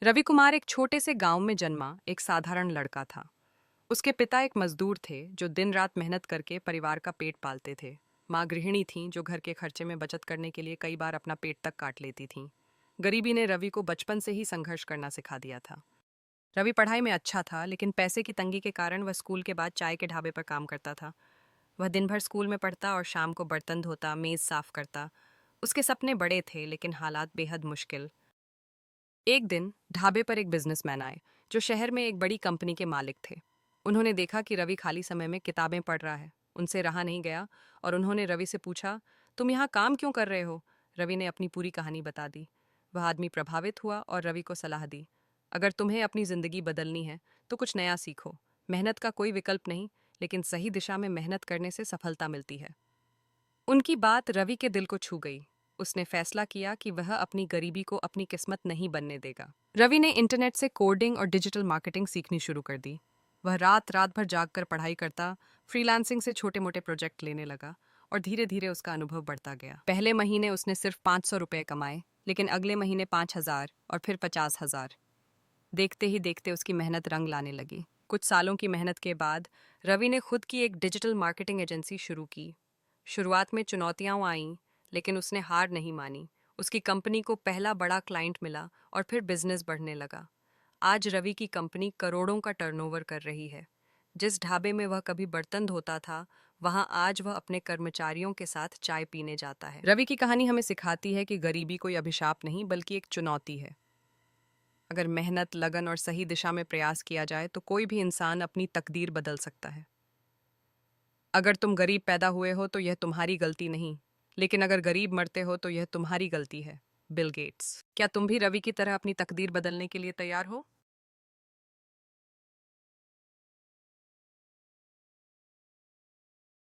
रवि कुमार एक छोटे से गांव में जन्मा एक साधारण लड़का था। उसके पिता एक मजदूर थे जो दिन रात मेहनत करके परिवार का पेट पालते थे। माँ गृहिणी थीं जो घर के खर्चे में बचत करने के लिए कई बार अपना पेट तक काट लेती थीं। गरीबी ने रवि को बचपन से ही संघर्ष करना सिखा दिया था। रवि पढ़ाई में अच्छा था, लेकिन पैसे की तंगी के कारण वह स्कूल के बाद चाय के ढाबे पर काम करता था। वह दिन भर स्कूल में पढ़ता और शाम को बर्तन धोता, मेज साफ करता। उसके सपने बड़े थे, लेकिन हालात बेहद मुश्किल। एक दिन ढाबे पर एक बिजनेसमैन आए जो शहर में एक बड़ी कंपनी के मालिक थे। उन्होंने देखा कि रवि खाली समय में किताबें पढ़ रहा है। उनसे रहा नहीं गया और उन्होंने रवि से पूछा, तुम यहाँ काम क्यों कर रहे हो? रवि ने अपनी पूरी कहानी बता दी। वह आदमी प्रभावित हुआ और रवि को सलाह दी, अगर तुम्हें अपनी जिंदगी बदलनी है तो कुछ नया सीखो। मेहनत का कोई विकल्प नहीं, लेकिन सही दिशा में मेहनत करने से सफलता मिलती है। उनकी बात रवि के दिल को छू गई। उसने फैसला किया कि वह अपनी गरीबी को अपनी किस्मत नहीं बनने देगा। रवि ने इंटरनेट से कोडिंग और डिजिटल मार्केटिंग सीखनी शुरू कर दी। वह रात रात भर जागकर पढ़ाई करता, फ्रीलांसिंग से छोटे मोटे प्रोजेक्ट लेने लगा और धीरे धीरे उसका अनुभव बढ़ता गया। पहले महीने उसने सिर्फ 500 रुपये कमाए, लेकिन अगले महीने 5,000 और फिर 50,000। देखते ही देखते उसकी मेहनत रंग लाने लगी। कुछ सालों की मेहनत के बाद रवि ने खुद की एक डिजिटल मार्केटिंग एजेंसी शुरू की। शुरुआत में चुनौतियां आईं, लेकिन उसने हार नहीं मानी। उसकी कंपनी को पहला बड़ा क्लाइंट मिला और फिर बिजनेस बढ़ने लगा। आज रवि की कंपनी करोड़ों का टर्नओवर कर रही है। जिस ढाबे में वह कभी बर्तन धोता था, वहां आज वह अपने कर्मचारियों के साथ चाय पीने जाता है। रवि की कहानी हमें सिखाती है कि गरीबी कोई अभिशाप नहीं, बल्कि एक चुनौती है। अगर मेहनत, लगन और सही दिशा में प्रयास किया जाए तो कोई भी इंसान अपनी तकदीर बदल सकता है। अगर तुम गरीब पैदा हुए हो तो यह तुम्हारी गलती नहीं, लेकिन अगर गरीब मरते हो तो यह तुम्हारी गलती है। Bill Gates. क्या तुम भी रवि की तरह अपनी तकदीर बदलने के लिए तैयार हो?